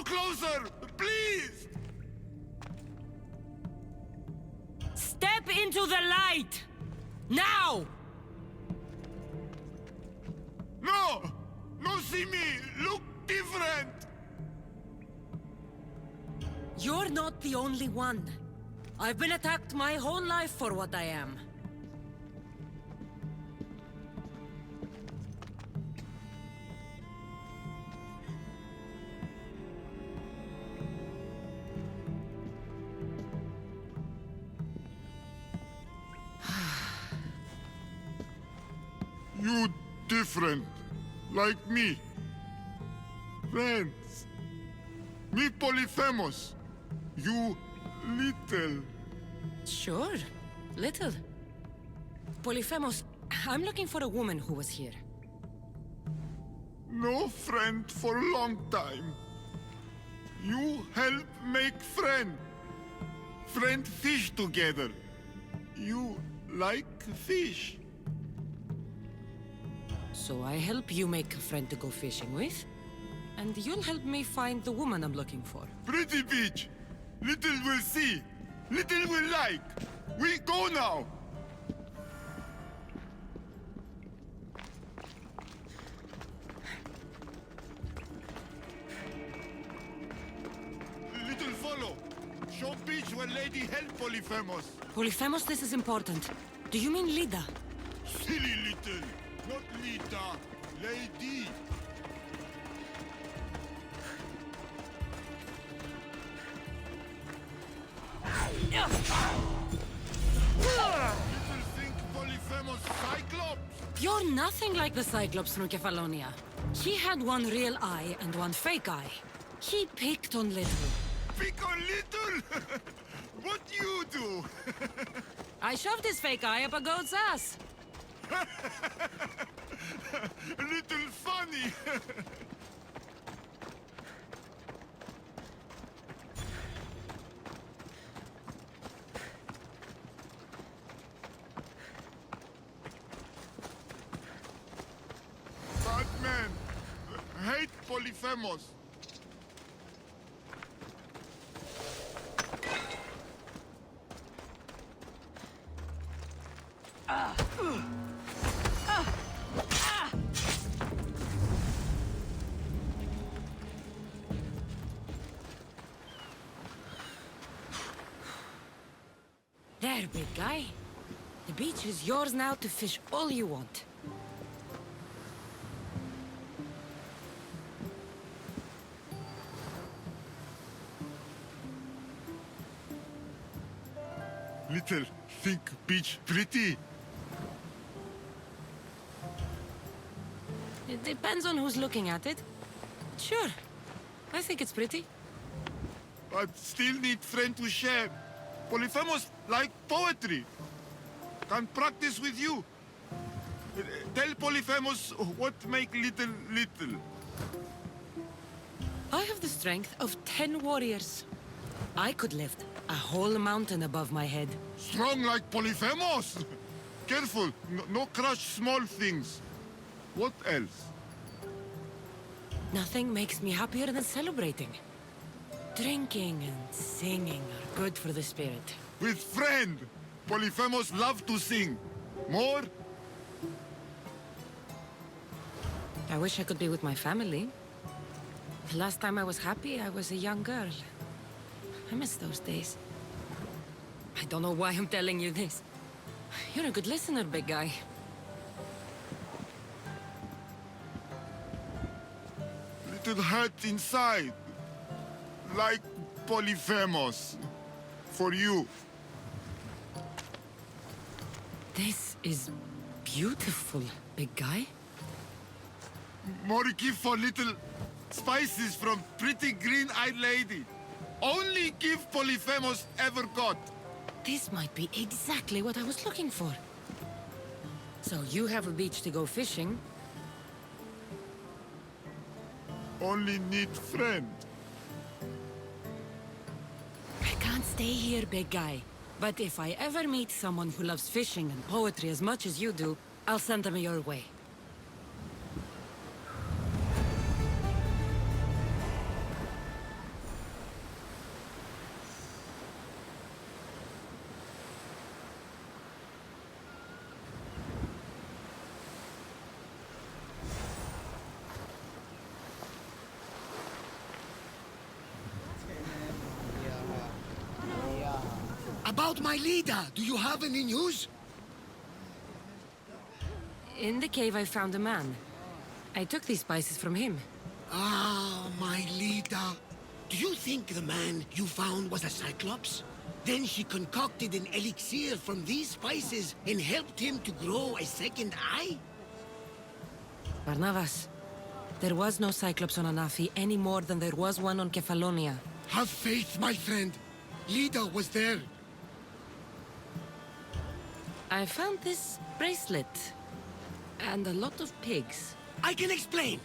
No closer! Please! Step into the light! Now! No! No, see me! Look different! You're not the only one. I've been attacked my whole life for what I am. You different. Like me. Friends. Me Polyphemus. You little. Sure. Little. Polyphemus, I'm looking for a woman who was here. No friend for a long time. You help make friend. Friend fish together. You like fish. So I help you make a friend to go fishing with, and you'll help me find the woman I'm looking for. Pretty beach. Little will see. Little will like. We go now. Little follow. Show beach where lady help Polyphemus. Polyphemus, this is important. Do you mean Lida? Silly little. Not Lita. Lady. Little think Polyphemus Cyclops? You're nothing like the Cyclops, Nucefalonia. He had one real eye and one fake eye. He picked on Little. Pick on little? What you do? I shoved his fake eye up a goat's ass. Little funny. Bad man. Hate Polyphemus. There, big guy. The beach is yours now to fish all you want. Little think beach pretty. It depends on who's looking at it. Sure. I think it's pretty. But still need friend to share. Polyphemus like poetry. Can practice with you. Tell Polyphemus what make little little. I have the strength of 10 warriors. I could lift a whole mountain above my head. Strong like Polyphemus. Careful, no crush small things. What else? Nothing makes me happier than celebrating. Drinking and singing are good for the spirit. With friend. Polyphemus love to sing. More? I wish I could be with my family. The last time I was happy, I was a young girl. I miss those days. I don't know why I'm telling you this. You're a good listener, big guy. Little hurt inside. Like Polyphemus. For you. This is beautiful, big guy. More give for little spices from pretty green-eyed lady. Only give Polyphemus ever got. This might be exactly what I was looking for. So you have a beach to go fishing. Only need friend. I can't stay here, big guy. But if I ever meet someone who loves fishing and poetry as much as you do, I'll send them your way. About my leader, do you have any news? In the cave, I found a man. I took these spices from him. Ah, my leader. Do you think the man you found was a Cyclops? Then she concocted an elixir from these spices and helped him to grow a second eye? Barnabas, there was no Cyclops on Anafi any more than there was one on Kefalonia. Have faith, my friend. Leader was there. I found this bracelet. And a lot of pigs. I can explain.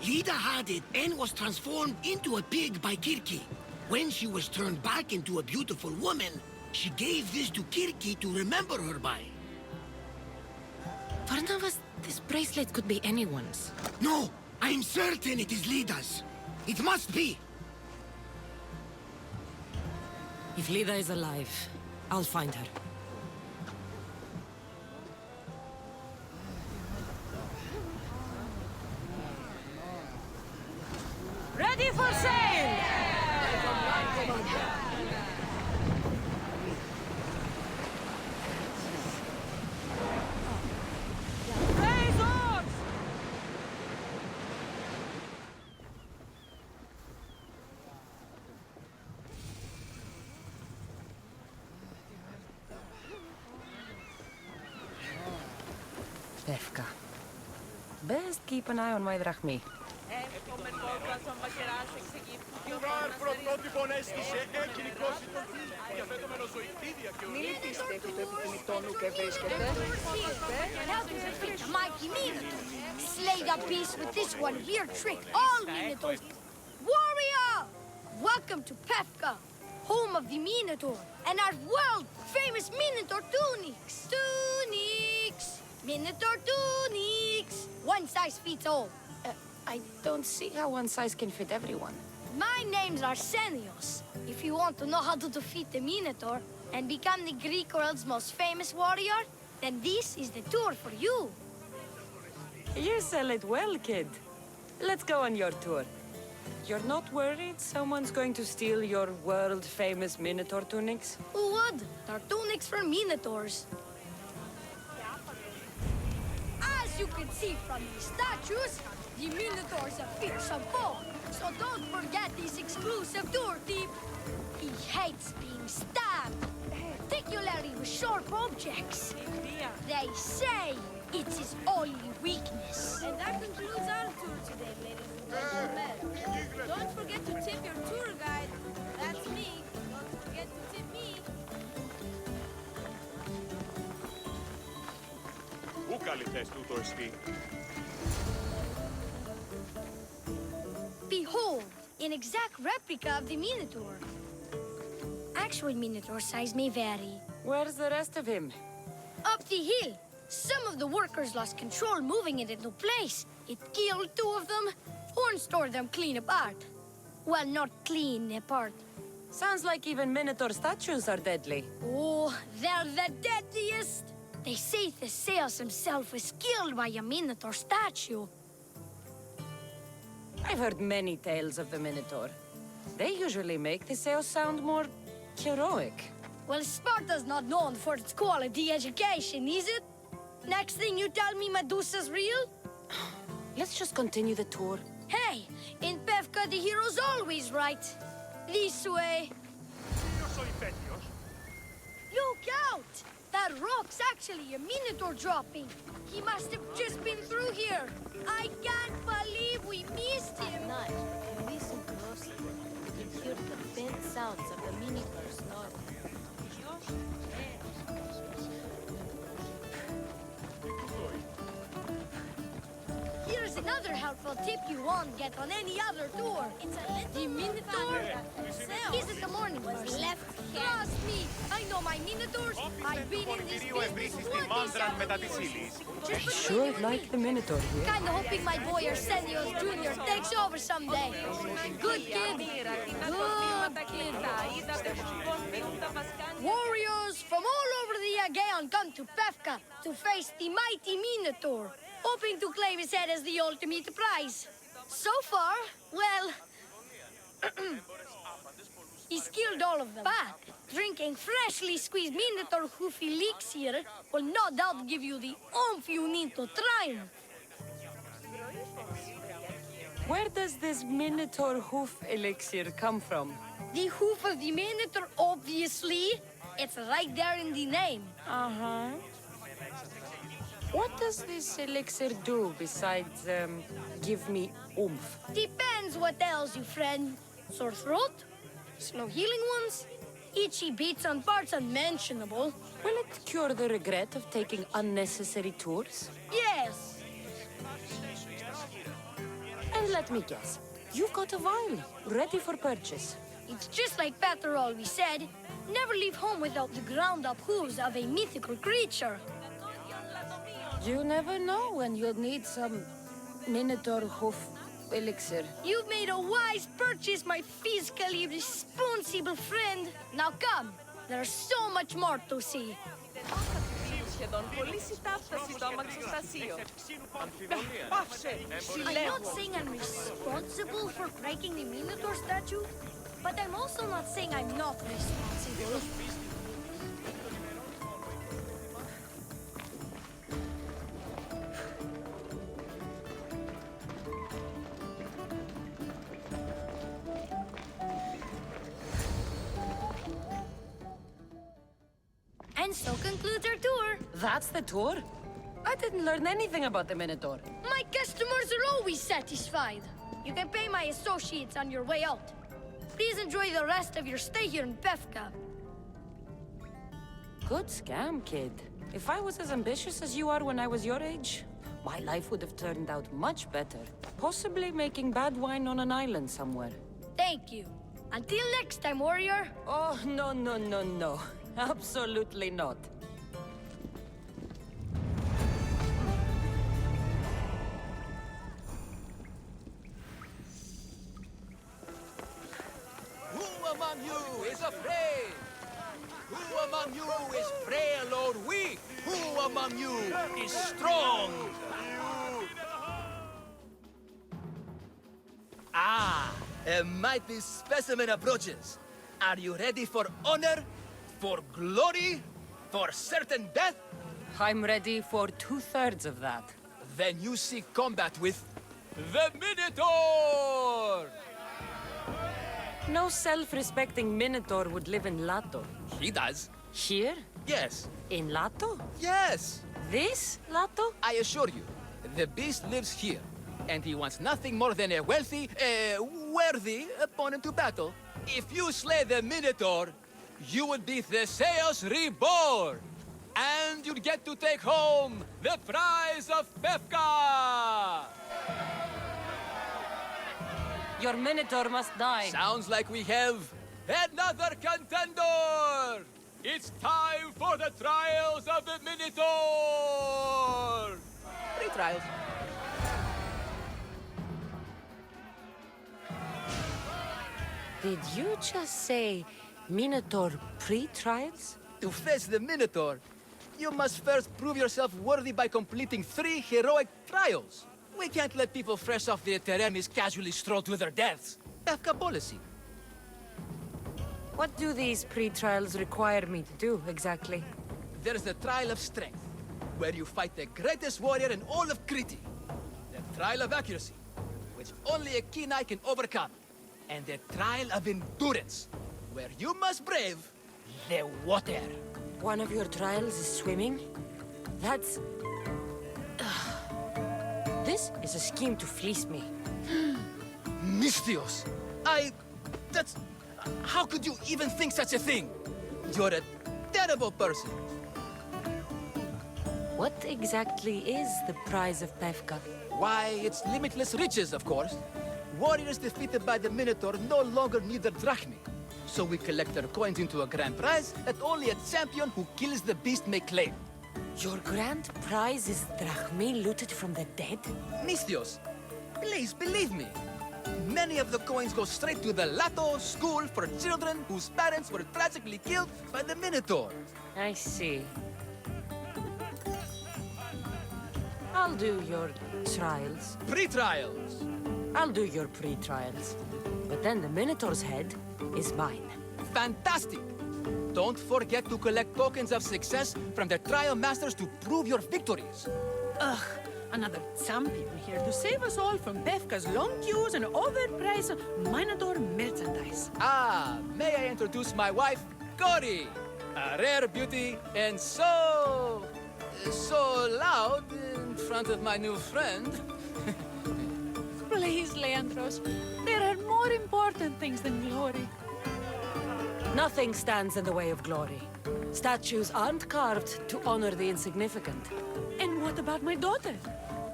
Lida had it and was transformed into a pig by Kirki. When she was turned back into a beautiful woman, she gave this to Kirki to remember her by. Barnabas, this bracelet could be anyone's. No, I'm certain it is Lida's. It must be. If Lida is alive, I'll find her. Ready for sail! Raise oars! Pephka. Best keep an eye on my drachmi. Πρωτότυπον έστησε, έχει νικήσει τον διαθέτωμενο ζωητήδια και Μην λυπήστε επί του επιθυμητόνου και βρίσκεται. Help me defeat the mighty Minotaur. Slay the beast with this one here trick all Minotaurs. Warrior! Welcome to Pephka, home of the Minotaur, and our world-famous Minotaur tunics. Tunics! Minotaur tunics! One size fits all. I don't see how one size can fit everyone. My name's Arsenios. If you want to know how to defeat the Minotaur and become the Greek world's most famous warrior, then this is the tour for you. You sell it well, kid. Let's go on your tour. You're not worried someone's going to steal your world-famous Minotaur tunics? Who would? They're tunics for Minotaurs. As you can see from these statues, the Minotaur's a fearsome foe. So don't forget this exclusive tour tip. He hates being stabbed, particularly with sharp objects. They say it's his only weakness. And that concludes our tour today, ladies and gentlemen. Don't forget to tip your tour guide. That's me. Don't forget to tip me. Πού καλυφθές τούτο εστί? Behold, an exact replica of the Minotaur. Actual Minotaur size may vary. Where's the rest of him? Up the hill. Some of the workers lost control moving it into place. It killed two of them. Horn stored them clean apart. Well, not clean apart. Sounds like even Minotaur statues are deadly. Oh, they're the deadliest. They say Theseus himself was killed by a Minotaur statue. I've heard many tales of the Minotaur. They usually make Theseus sound more heroic. Well, Sparta's not known for its quality education, is it? Next thing you tell me Medusa's real? Let's just continue the tour. Hey, in Pephka the hero's always right. This way. Ποιος ο υπέτειος? Look out! That rock's actually a Minotaur dropping. He must have just been through here. I can't believe we missed him. Night, if you listen closely, you can hear the faint sounds of the Minotaur snoring. Here's another helpful tip you won't get on any other tour. It's a The little Minotaur is at the morning was person. left here. Trust me, I know my Minotaurs. I've been in this Πορτηρίου business ευρύσεις στη 27 μάνδραν μετά της years. ύλης. Just I sure like the Minotaur here. Kinda hoping my boy Arsenios Jr. takes over someday. Good kid. Good kid. Warriors from all over the Aegean come to Pephka to face the mighty Minotaur, hoping to claim his head as the ultimate prize. So far, well, he's killed all of them. But Drinking freshly squeezed Minotaur hoof elixir will no doubt give you the oomph you need to triumph. Where does this Minotaur hoof elixir come from? The hoof of the Minotaur, obviously. It's right there in the name. Uh-huh. What does this elixir do besides, give me oomph? Depends what ails you, friend. Sore throat? Slow healing wounds? Itchy beats on parts unmentionable? Will it cure the regret of taking unnecessary tours? Yes. And let me guess, you've got a vial, ready for purchase. It's just like Peter always said. Never leave home without the ground-up hooves of a mythical creature. You never know when you'll need some Minotaur hoof elixir. You've made a wise purchase, my fiscally responsible friend. Now come, there's so much more to see. Σχεδόν πωλήσει ταύταση το αμαξοστασίο. Πάυσε! I'm not saying I'm responsible for breaking the Minotaur statue, but I'm also not saying I'm not responsible. And so concludes our tour. That's the tour? I didn't learn anything about the Minotaur. My customers are always satisfied. You can pay my associates on your way out. Please enjoy the rest of your stay here in Pephka. Good scam, kid. If I was as ambitious as you are when I was your age, my life would have turned out much better. Possibly making bad wine on an island somewhere. Thank you. Until next time, warrior. Oh, no, no, no, no. Absolutely not. Who among you is afraid? Who among you is frail or weak? Who among you is strong? Ah, a mighty specimen approaches. Are you ready for honor? For glory? For certain death? I'm ready for 2/3 of that. Then you seek combat with the Minotaur! No self-respecting Minotaur would live in Lato. He does. Here? Yes. In Lato? Yes! This Lato? I assure you, the beast lives here, and he wants nothing more than a wealthy, worthy opponent to battle. If you slay the Minotaur, you would be Theseus reborn, and you'd get to take home the prize of Pephka! Your Minotaur must die. Sounds like we have another contender! It's time for the trials of the Minotaur! 3 trials. Did you just say Minotaur pre-trials? To face the Minotaur, you must first prove yourself worthy by completing 3 heroic trials. We can't let people fresh off the Teremis casually stroll to their deaths. Pephka policy. What do these pre-trials require me to do, exactly? There's the trial of strength, where you fight the greatest warrior in all of Crete. The trial of accuracy, which only a keen eye can overcome. And the trial of endurance, where you must brave the water. One of your trials is swimming? That's... This is a scheme to fleece me. Mystios! That's... How could you even think such a thing? You're a terrible person. What exactly is the prize of Pephka? Why, it's limitless riches, of course. Warriors defeated by the Minotaur no longer need their drachmi. So we collect their coins into a grand prize that only a champion who kills the beast may claim. Your grand prize is drachmi looted from the dead? Mystios, please believe me. Many of the coins go straight to the Lato school for children whose parents were tragically killed by the Minotaur. I see. I'll do your trials. Pre-trials. I'll do your pre-trials. But then the Minotaur's head is mine. Fantastic! Don't forget to collect tokens of success from the trial masters to prove your victories. Ugh, another champion here to save us all from Pephka's long queues and overpriced Minotaur merchandise. Ah, may I introduce my wife, Cory? A rare beauty and so loud in front of my new friend. Please, Leandros, there are more important things than glory. Nothing stands in the way of glory. Statues aren't carved to honor the insignificant. And what about my daughter?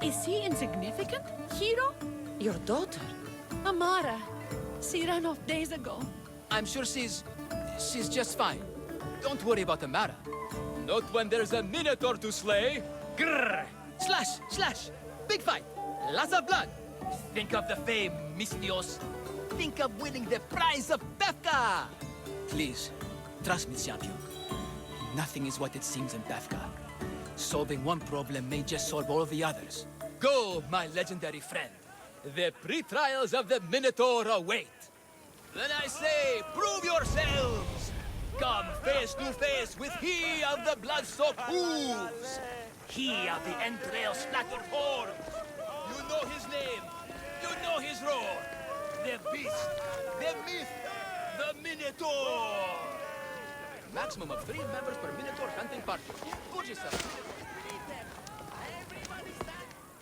Is she insignificant? Hero? Your daughter? Amara. She ran off days ago. I'm sure she's just fine. Don't worry about Amara. Not when there's a Minotaur to slay. Grrr! Slash! Slash! Big fight! Lots of blood! Think of the fame, Mistios. Think of winning the prize of Pephka! Please, trust me, champion. Nothing is what it seems in Pephka. Solving one problem may just solve all the others. Go, my legendary friend. The pre-trials of the Minotaur await. Then I say, prove yourselves! Come face to face with he of the blood-soaked hooves! He of the entrail-splattered horns! You know his name! You know his roar! The beast! The myth! The Minotaur! Maximum of 3 members per Minotaur hunting party. Purchase.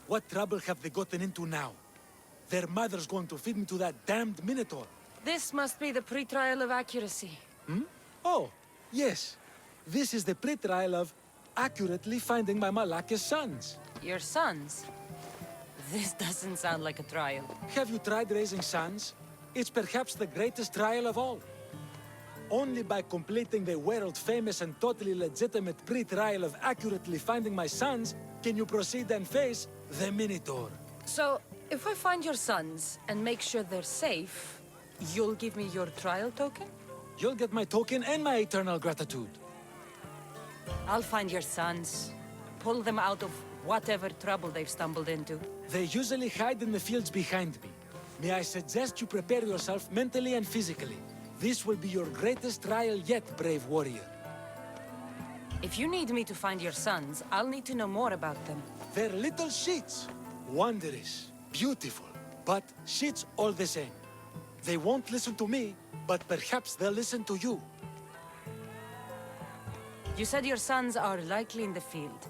What trouble have they gotten into now? Their mother's going to feed me to that damned Minotaur. This must be the pre-trial of accuracy. Oh, yes. This is the pre-trial of accurately finding my Malaka's sons. Your sons? This doesn't sound like a trial. Have you tried raising sons? It's perhaps the greatest trial of all. Only by completing the world-famous and totally legitimate pre-trial of accurately finding my sons can you proceed and face the Minotaur. So, if I find your sons and make sure they're safe, you'll give me your trial token? You'll get my token and my eternal gratitude. I'll find your sons, pull them out of whatever trouble they've stumbled into. They usually hide in the fields behind me. May I suggest you prepare yourself mentally and physically. This will be your greatest trial yet, brave warrior. If you need me to find your sons, I'll need to know more about them. They're little shits. Wondrous, beautiful, but shits all the same. They won't listen to me, but perhaps they'll listen to you. You said your sons are likely in the field,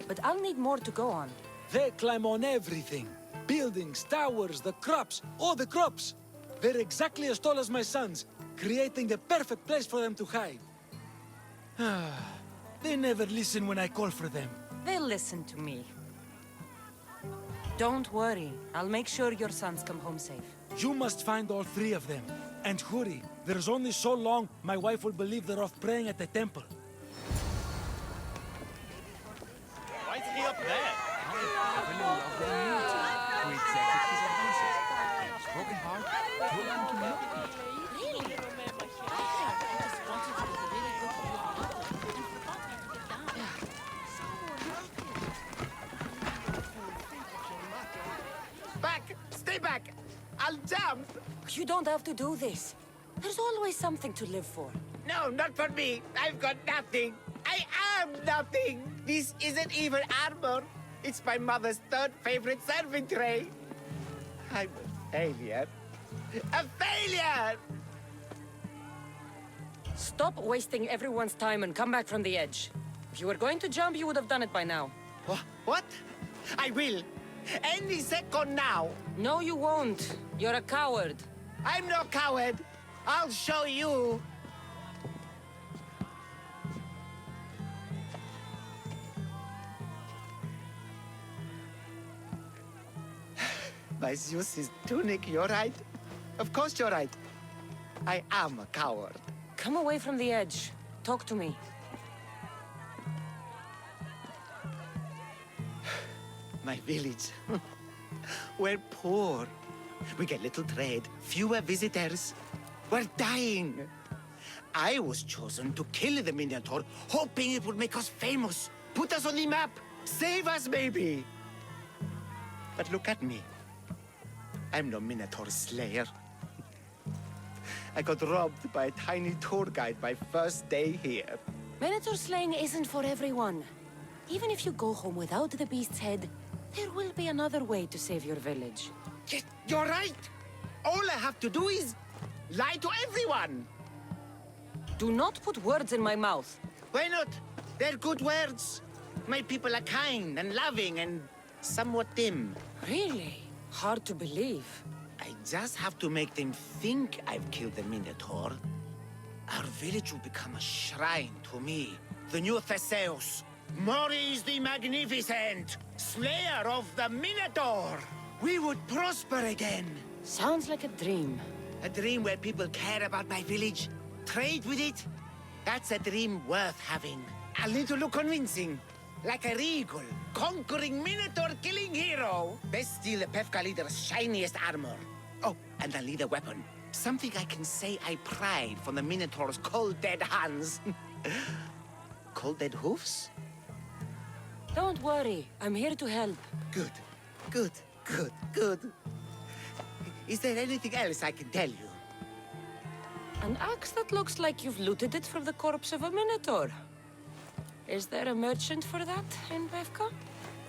but I'll need more to go on. They climb on everything. Buildings, towers, the crops, all the crops. They're exactly as tall as my sons, creating the perfect place for them to hide. They never listen when I call for them. They'll listen to me. Don't worry, I'll make sure your sons come home safe. You must find all 3 of them. And hurry, there's only so long my wife will believe they're off praying at the temple. Why is he up there? Broken heart, too long to milk. Really? I just wanted to be really good for your daughter and forgot how to get down. Back! Stay back! I'll jump! You don't have to do this. There's always something to live for. No, not for me. I've got nothing. I am nothing. This isn't even armor. It's my mother's 3rd favorite serving tray. I'm a failure. A failure! Stop wasting everyone's time and come back from the edge. If you were going to jump, you would have done it by now. What? I will. Any second now. No, you won't. You're a coward. I'm no coward. I'll show you. My Zeus's tunic, you're right. Of course you're right. I am a coward. Come away from the edge. Talk to me. My village. We're poor. We get little trade, fewer visitors. We're dying. I was chosen to kill the Minotaur, hoping it would make us famous, put us on the map, save us, maybe. But look at me. I'm no Minotaur slayer. I got robbed by a tiny tour guide my first day here. Minotaur slaying isn't for everyone. Even if you go home without the beast's head, there will be another way to save your village. Yes, you're right. All I have to do is lie to everyone. Do not put words in my mouth. Why not? They're good words. My people are kind and loving and somewhat dim. Really? Hard to believe. I just have to make them think I've killed the Minotaur. Our village will become a shrine to me, the new Theseus, Maurice the Magnificent, slayer of the Minotaur. We would prosper again. Sounds like a dream. A dream where people care about my village, trade with it. That's a dream worth having. I'll need to look convincing. Like a regal, conquering Minotaur-killing hero. Best steal the Pephka leader's shiniest armor. Oh, and I'll need a weapon. Something I can say I pried from the Minotaur's cold dead hands. Cold dead hoofs? Don't worry, I'm here to help. Good, good, good, good. Is there anything else I can tell you? An axe that looks like you've looted it from the corpse of a Minotaur. Is there a merchant for that in Pephka?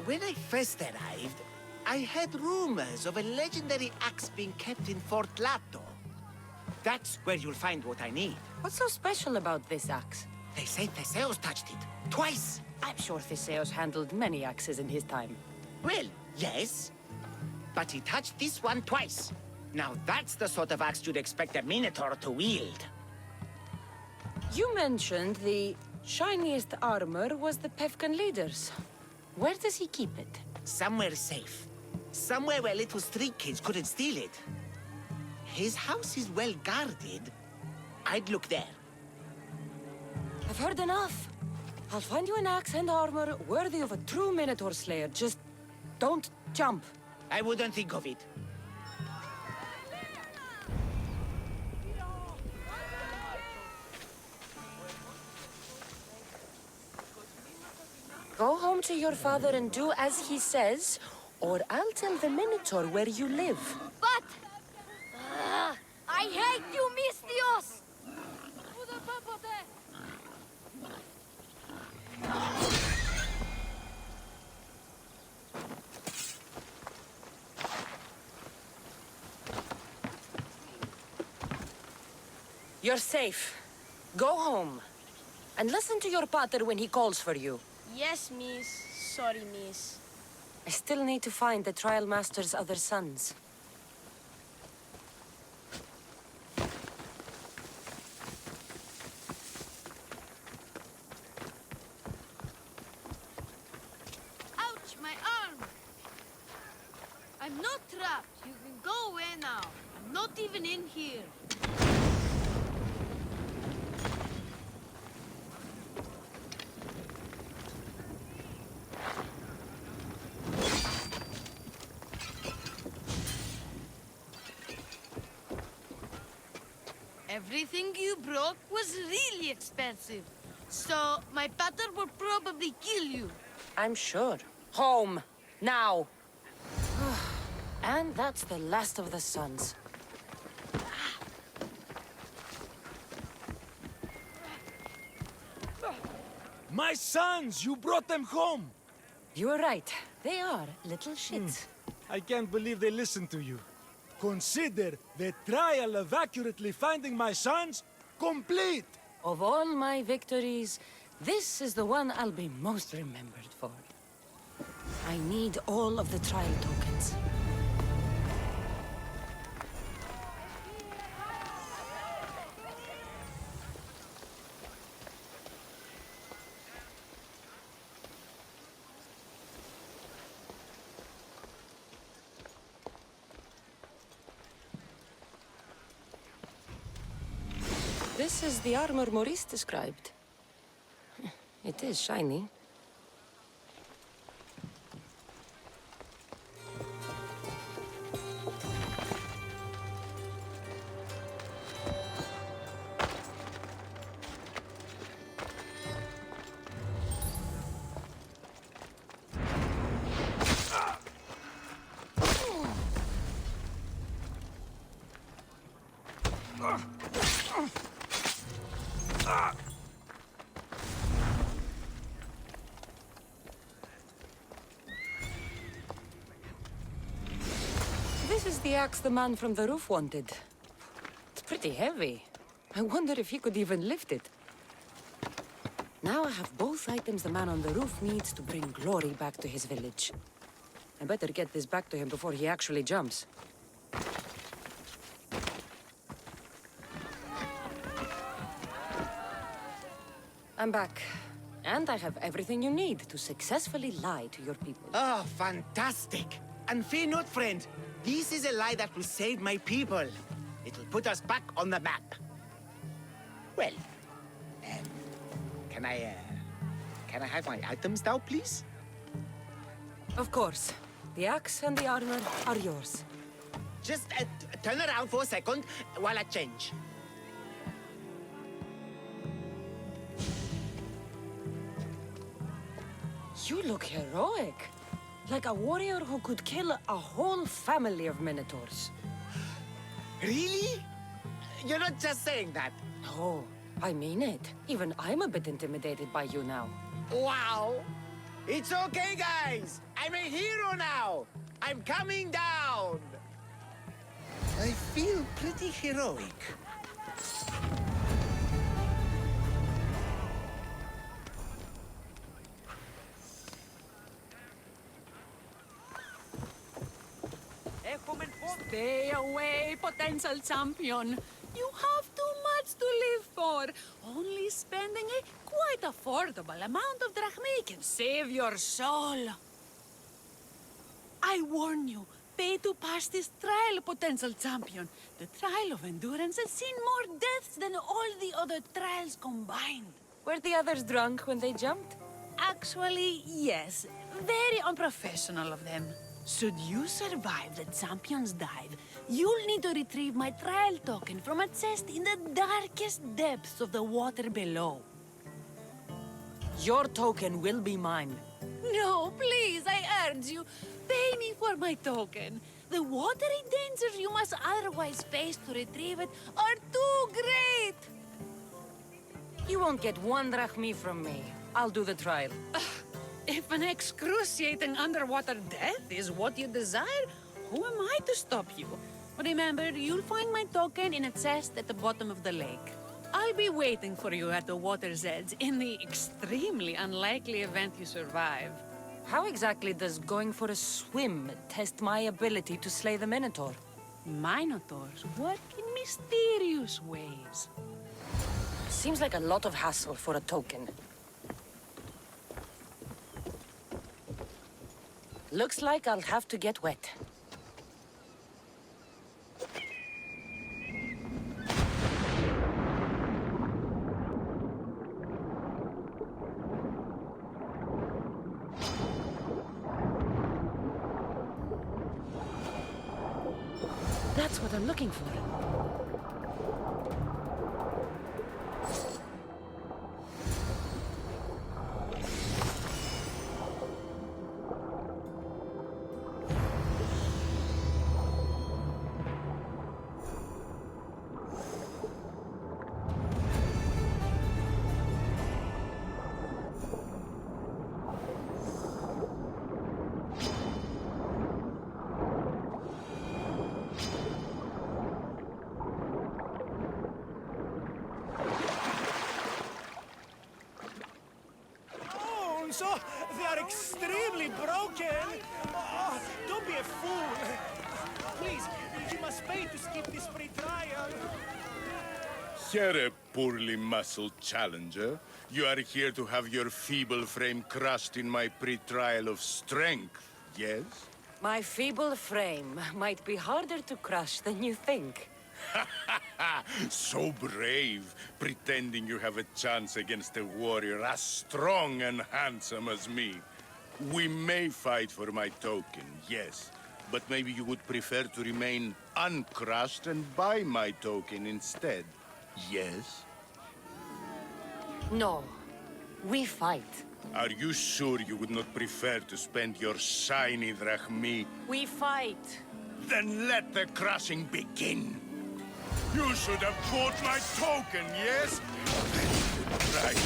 When I first arrived, I heard rumors of a legendary axe being kept in Fort Lato. That's where you'll find what I need. What's so special about this axe? They say Theseus touched it. Twice. I'm sure Theseus handled many axes in his time. Well, yes. But he touched this one twice. Now that's the sort of axe you'd expect a Minotaur to wield. You mentioned the shiniest armor was the Pephkan leader's. Where does he keep it? Somewhere safe. Somewhere where little street kids couldn't steal it. His house is well guarded. I'd look there. I've heard enough. I'll find you an axe and armor worthy of a true Minotaur slayer. Just don't jump. I wouldn't think of it. Go home to your father and do as he says, or I'll tell the Minotaur where you live. But... I hate you, Mistios! You're safe. Go home. And listen to your pater when he calls for you. Yes, miss. Sorry, miss. I still need to find the Trial Master's other sons. Ouch, my arm! I'm not trapped. You can go away now. I'm not even in here. Everything you broke was really expensive. So, my pater will probably kill you. I'm sure. Home. Now. And that's the last of the sons. My sons! You brought them home! You were right. They are little shits. I can't believe they listened to you. Consider the trial of accurately finding my sons complete! Of all my victories, this is the one I'll be most remembered for. I need all of the trial tokens. This is the armor Maurice described. It is shiny. This is the axe the man from the roof wanted. It's pretty heavy. I wonder if he could even lift it. Now I have both items the man on the roof needs to bring glory back to his village. I better get this back to him before he actually jumps. I'm back. And I have everything you need to successfully lie to your people. Oh, fantastic. And fear not, friend. This is a lie that will save my people. It'll put us back on the map. Well, can I have my items now, please? Of course. The axe and the armor are yours. Just turn around for a second while I change. You look heroic. Like a warrior who could kill a whole family of minotaurs. Really? You're not just saying that. No, I mean it. Even I'm a bit intimidated by you now. Wow! It's okay, guys! I'm a hero now! I'm coming down! I feel pretty heroic. Stay away, potential champion. You have too much to live for. Only spending a quite affordable amount of drachmae can save your soul. I warn you, pay to pass this trial, potential champion. The trial of endurance has seen more deaths than all the other trials combined. Were the others drunk when they jumped? Actually, yes. Very unprofessional of them. Should you survive the champion's dive, you'll need to retrieve my trial token from a chest in the darkest depths of the water below. Your token will be mine. No, please, I urge you. Pay me for my token. The watery dangers you must otherwise face to retrieve it are too great. You won't get one drachmae from me. I'll do the trial. If an excruciating underwater death is what you desire, who am I to stop you? Remember, you'll find my token in a chest at the bottom of the lake. I'll be waiting for you at the water's edge in the extremely unlikely event you survive. How exactly does going for a swim test my ability to slay the Minotaur? Minotaurs work in mysterious ways. Seems like a lot of hassle for a token. Looks like I'll have to get wet. That's what I'm looking for. So, they are extremely broken. Oh, don't be a fool. Please, you must pay to skip this free trial. Here, poorly muscled challenger. You are here to have your feeble frame crushed in my pre-trial of strength, yes? My feeble frame might be harder to crush than you think. So brave, pretending you have a chance against a warrior as strong and handsome as me. We may fight for my token, yes, but maybe you would prefer to remain uncrushed and buy my token instead, yes? No, we fight. Are you sure you would not prefer to spend your shiny drachmae? We fight. Then let the crushing begin! You should have bought my token, yes? Right.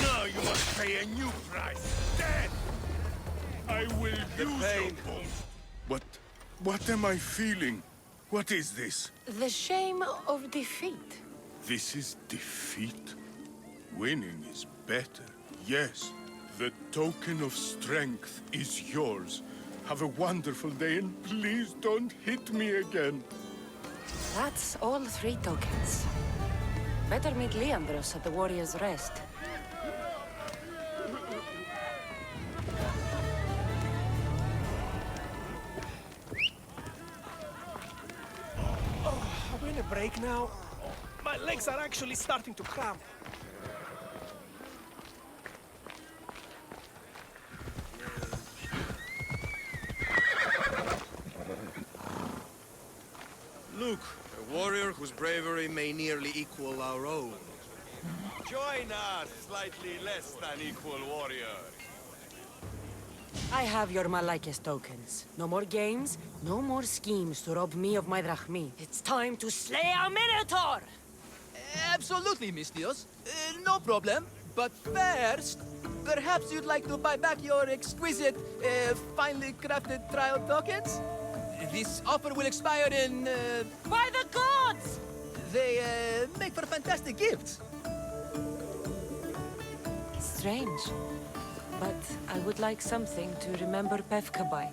Now you must pay a new price. Death! I will use your bones. What am I feeling? What is this? The shame of defeat. This is defeat. Winning is better. Yes, the token of strength is yours. Have a wonderful day and please don't hit me again. That's all 3 tokens. Better meet Leandros at the Warrior's Rest. I'm in a break now. My legs are actually starting to cramp. Look, a warrior whose bravery may nearly equal our own. Join us, slightly less than equal warrior. I have your Malaikis tokens. No more games, no more schemes to rob me of my drachmi. It's time to slay a Minotaur! Absolutely, Mistios. No problem. But first, perhaps you'd like to buy back your exquisite, finely crafted trial tokens? This offer will expire in, By the gods! They, make for fantastic gifts. Strange. But I would like something to remember Pephka by.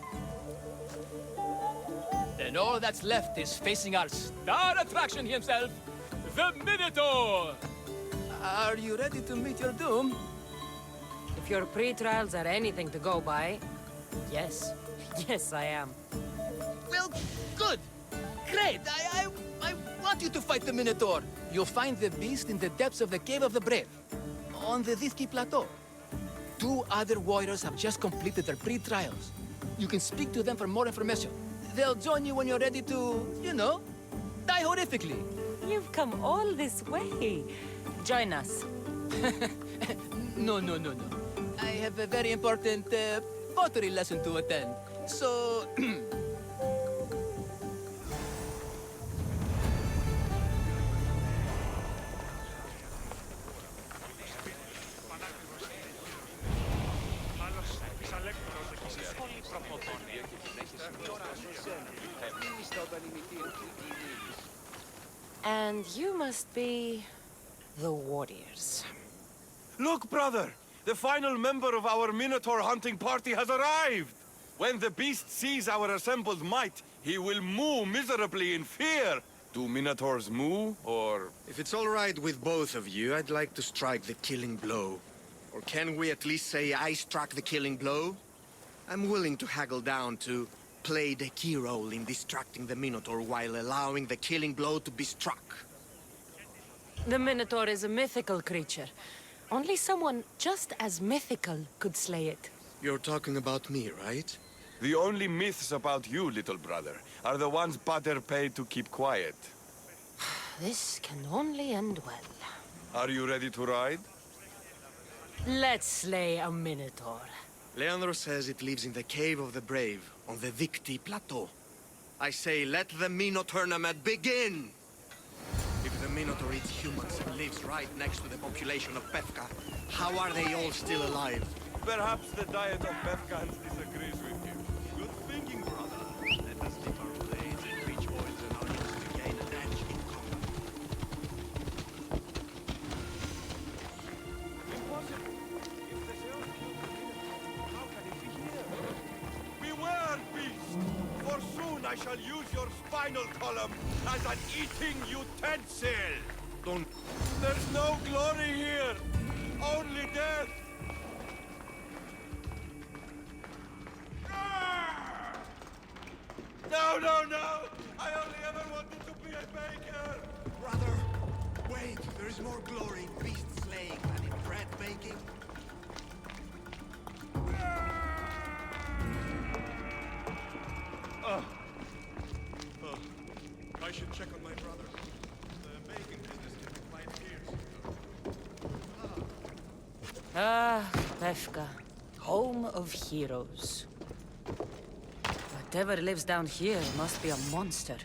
Then all that's left is facing our star attraction himself, the Minotaur! Are you ready to meet your doom? If your pre-trials are anything to go by, yes. Yes, I am. Well, good. Great. I want you to fight the Minotaur. You'll find the beast in the depths of the Cave of the Brave, on the Vithki Plateau. 2 other warriors have just completed their pre-trials. You can speak to them for more information. They'll join you when you're ready to, you know, die horrifically. You've come all this way. Join us. No. I have a very important pottery lesson to attend. So... And you must be the warriors. Look, brother! The final member of our Minotaur hunting party has arrived! When the beast sees our assembled might, he will moo miserably in fear. Do Minotaurs moo, or... If it's all right with both of you, I'd like to strike the killing blow. Or can we at least say I struck the killing blow? I'm willing to haggle down to play the key role in distracting the Minotaur while allowing the killing blow to be struck. The Minotaur is a mythical creature. Only someone just as mythical could slay it. You're talking about me, right? The only myths about you, little brother, are the ones Pater paid to keep quiet. This can only end well. Are you ready to ride? Let's slay a Minotaur. Leandro says it lives in the Cave of the Brave, on the Vithki Plateau. I say, let the Mino tournament begin! If the Minotaur eats humans and lives right next to the population of Pephka, how are they all still alive? Perhaps the diet of Pephkans disagrees with you. Good thinking, brother. Let us dip our blades in rich oils and onions to gain an edge in combat. Impossible. If the sheriff killed the Minotaur, how can he be here? Beware, beast! For soon I shall use your spinal column as an eating utensil! Don't... There's no glory here! Only death! No! I only ever wanted to be a baker! Brother, wait! There is more glory in beast slaying than in bread baking. I should check on my brother. The baking business can be quite fierce. Ah, Pephka, home of heroes. Whatever lives down here must be a monster.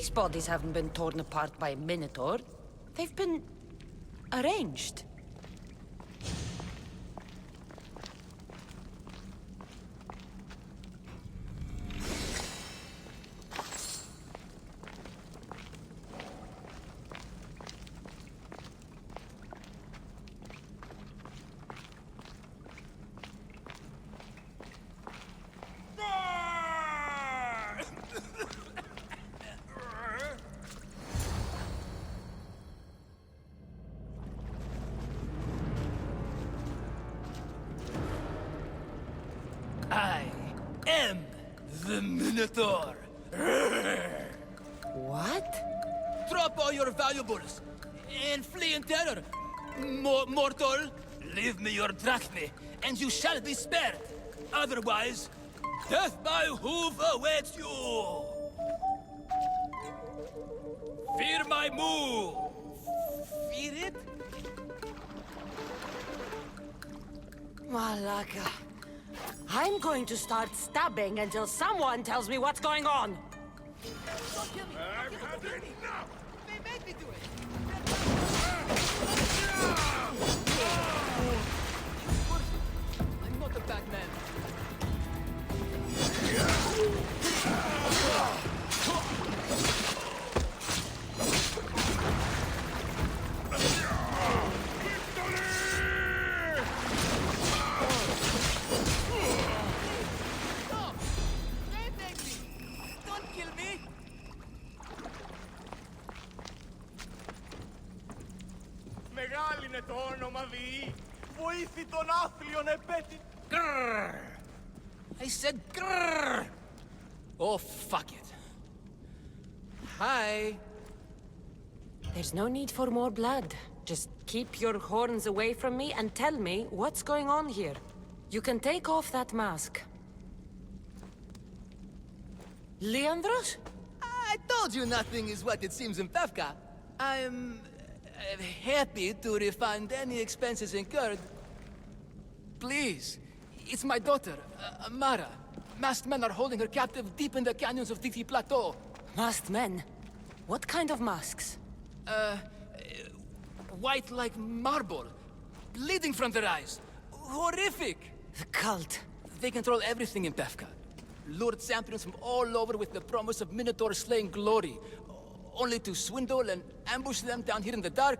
These bodies haven't been torn apart by a Minotaur. They've been arranged. I am the Minotaur. What? Drop all your valuables and flee in terror. Mortal, leave me your drachme, and you shall be spared. Otherwise, death by hoof awaits you. Fear my move. Fear it? Malaka. I'm going to start stabbing until someone tells me what's going on. Don't kill me. I've had enough! They made me do it. I'm not a bad man. Μεγάλη είναι το όνομα διή. Βοήθη τον άθλιον επέτη. Grrr! I said grrr! Oh, fuck it. Hi. There's no need for more blood. Just keep your horns away from me and tell me what's going on here. You can take off that mask. Leandros? I told you nothing is what it seems in Pephka. I'm happy to refund any expenses incurred. Please, it's my daughter, Amara. Masked men are holding her captive deep in the canyons of Diti Plateau. Masked men? What kind of masks? White like marble, bleeding from their eyes. Horrific! The cult. They control everything in Pephka. Lured champions from all over with the promise of Minotaur slaying glory, only to swindle and ambush them down here in the dark.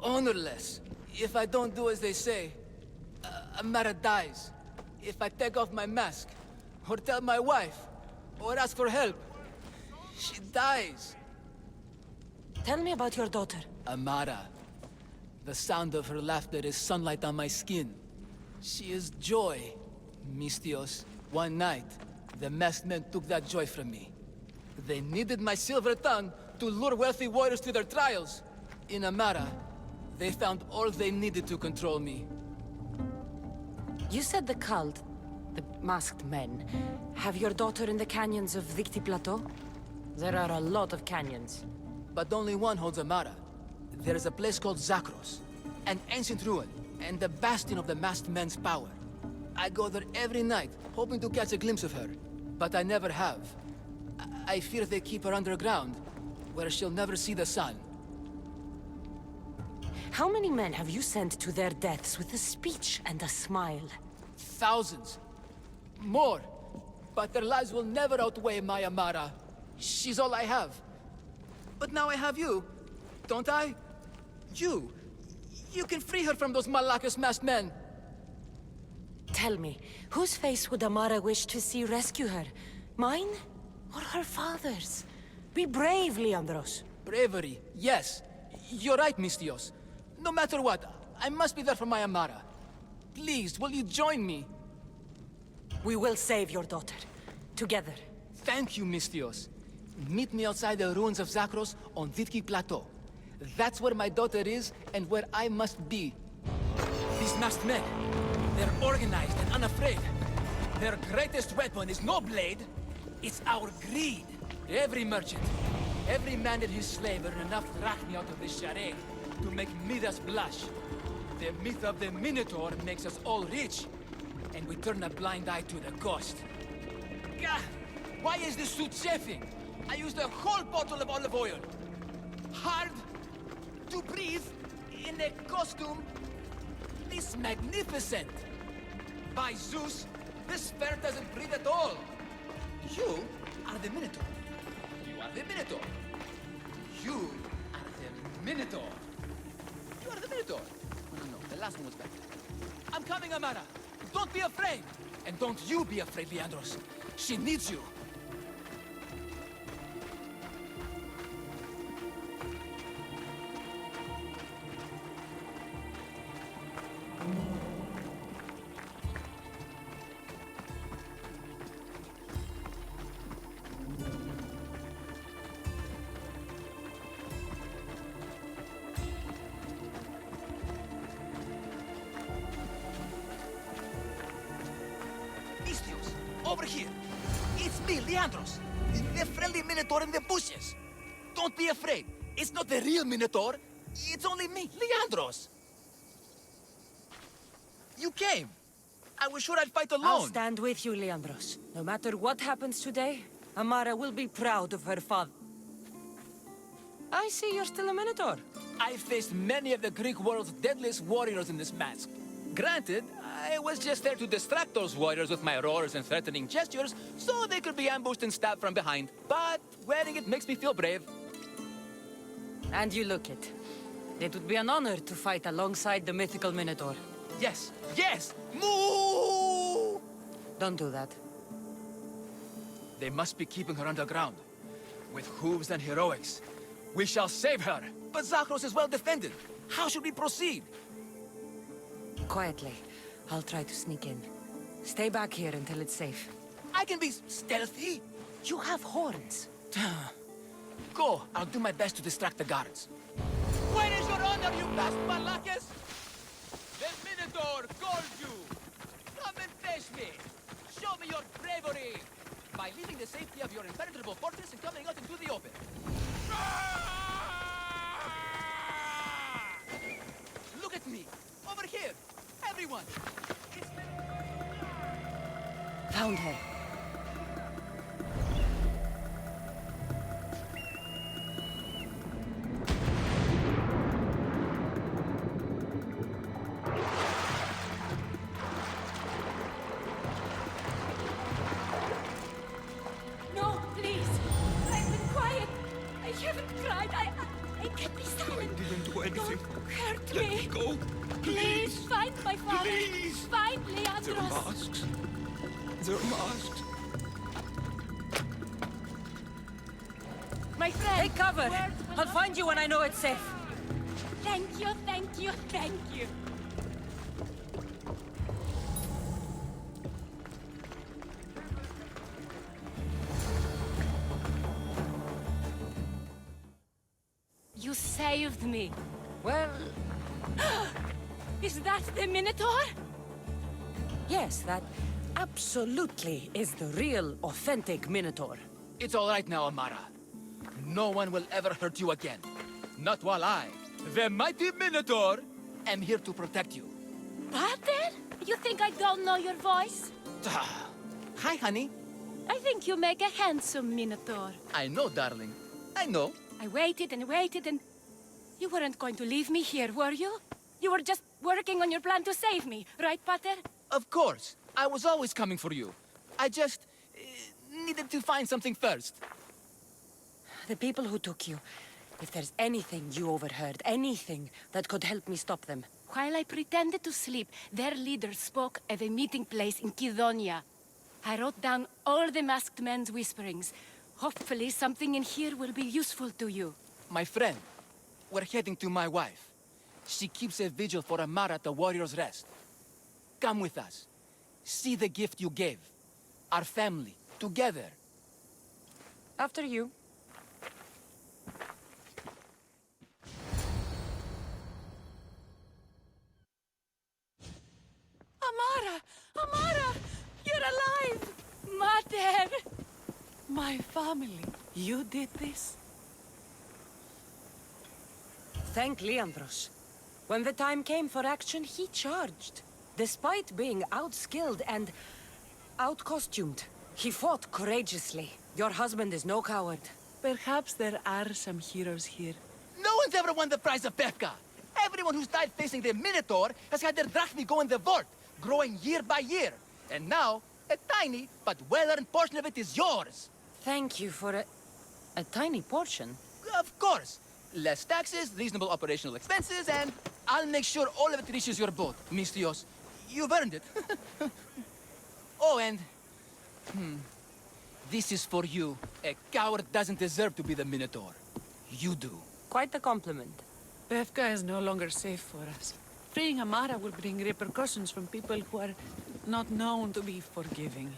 Honorless. If I don't do as they say, Amara dies. If I take off my mask, or tell my wife, or ask for help, she dies. Tell me about your daughter. Amara. The sound of her laughter is sunlight on my skin. She is joy, Mistios. One night, the masked men took that joy from me. They needed my silver tongue to lure wealthy warriors to their trials. In Amara, they found all they needed to control me. You said the cult, the masked men, have your daughter in the canyons of Diti Plateau? There are a lot of canyons. But only one holds Amara. There is a place called Zakros, an ancient ruin, and the bastion of the masked men's power. I go there every night, hoping to catch a glimpse of her, but I never have. I fear they keep her underground, where she'll never see the sun. How many men have you sent to their deaths with a speech and a smile? Thousands. More. But their lives will never outweigh my Amara. She's all I have. But now I have you, don't I? You. You can free her from those Malakas masked men. Tell me, whose face would Amara wish to see rescue her? Mine? Or her father's? Be brave, Leandros. Bravery, yes. You're right, Mistios. No matter what, I must be there for my Amara. Please, will you join me? We will save your daughter. Together. Thank you, Mistios. Meet me outside the ruins of Zakros on Vitki Plateau. That's where my daughter is and where I must be. These masked men, they're organized and unafraid. Their greatest weapon is no blade, it's our greed. Every merchant, every man and his slave earn enough drachmi out of this charade to make Midas blush. The myth of the Minotaur makes us all rich, and we turn a blind eye to the cost. God, why is this suit chafing? I used a whole bottle of olive oil. Hard to breathe in a costume this magnificent. By Zeus, this sphere doesn't breathe at all. You are the Minotaur. You are the Minotaur. You are the Minotaur. You are the Minotaur. No, the last one was better. I'm coming, Amara. Don't be afraid. And don't you be afraid, Leandros. She needs you. Over here. It's me, Leandros. The friendly Minotaur in the bushes. Don't be afraid. It's not the real Minotaur. It's only me, Leandros. You came. I was sure I'd fight alone. I'll stand with you, Leandros. No matter what happens today, Amara will be proud of her father. I see you're still a Minotaur. I faced many of the Greek world's deadliest warriors in this mask. Granted, I was just there to distract those warriors with my roars and threatening gestures, so they could be ambushed and stabbed from behind. But wearing it makes me feel brave. And you look it. It would be an honor to fight alongside the mythical Minotaur. Yes, yes! Moo! Don't do that. They must be keeping her underground. With hooves and heroics. We shall save her! But Zakros is well defended. How should we proceed? Quietly. I'll try to sneak in. Stay back here until it's safe. I can be stealthy. You have horns. Go. I'll do my best to distract the guards. Where is your honor, you last Malakis? The Minotaur calls you. Come and face me. Show me your bravery. By leaving the safety of your impenetrable fortress and coming out into the open. Look at me. Over here. Everyone. Found her. No, please. I've been quiet. I haven't cried. I can't be silent. I didn't do anything. Don't hurt Let me. me go. Please find my father. Please. Find They're Leandros. masks. They're masks. My friend. Take cover. words will I'll not- find you when I know it's safe. Thank you, thank you, thank you. You saved me. Well, Is that the Minotaur? yes, that absolutely is the real, authentic Minotaur. It's all right now, Amara. No one will ever hurt you again. Not while I, the mighty Minotaur, am here to protect you. Pater? You think I don't know your voice? Hi, honey. I think you make a handsome Minotaur. I know, darling. I know. I waited and waited and... You weren't going to leave me here, were you? You were just working on your plan to save me, right, Pater? Of course. I was always coming for you. I just needed to find something first. The people who took you, if there's anything you overheard, anything that could help me stop them. While I pretended to sleep, their leader spoke of a meeting place in Kidonia. I wrote down all the masked men's whisperings. Hopefully something in here will be useful to you. My friend, we're heading to my wife. She keeps a vigil for Amara at the Warrior's Rest. Come with us. See the gift you gave. Our family, together. After you. Amara! Amara! You're alive! Mater! My family, you did this? Thank Leandros. When the time came for action, he charged. Despite being outskilled and out-costumed, he fought courageously. Your husband is no coward. Perhaps there are some heroes here. No one's ever won the prize of Pephka. Everyone who's died facing the Minotaur has had their drachmi go in the vault, growing year by year. And now, a tiny but well-earned portion of it is yours. Thank you for a tiny portion. Of course. Less taxes, reasonable operational expenses, and I'll make sure all of it reaches your boat, Mistios. You've earned it. Oh, and... This is for you. A coward doesn't deserve to be the Minotaur. You do. Quite a compliment. Pephka is no longer safe for us. Freeing Amara will bring repercussions from people who are not known to be forgiving.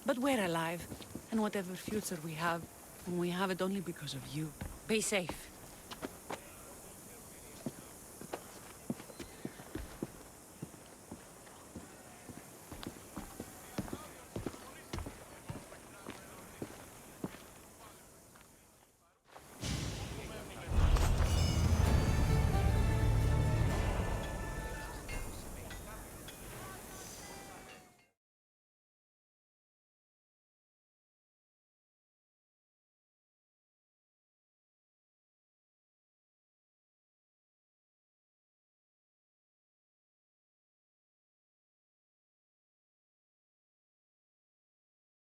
But we're alive, and whatever future we have it only because of you. Be safe.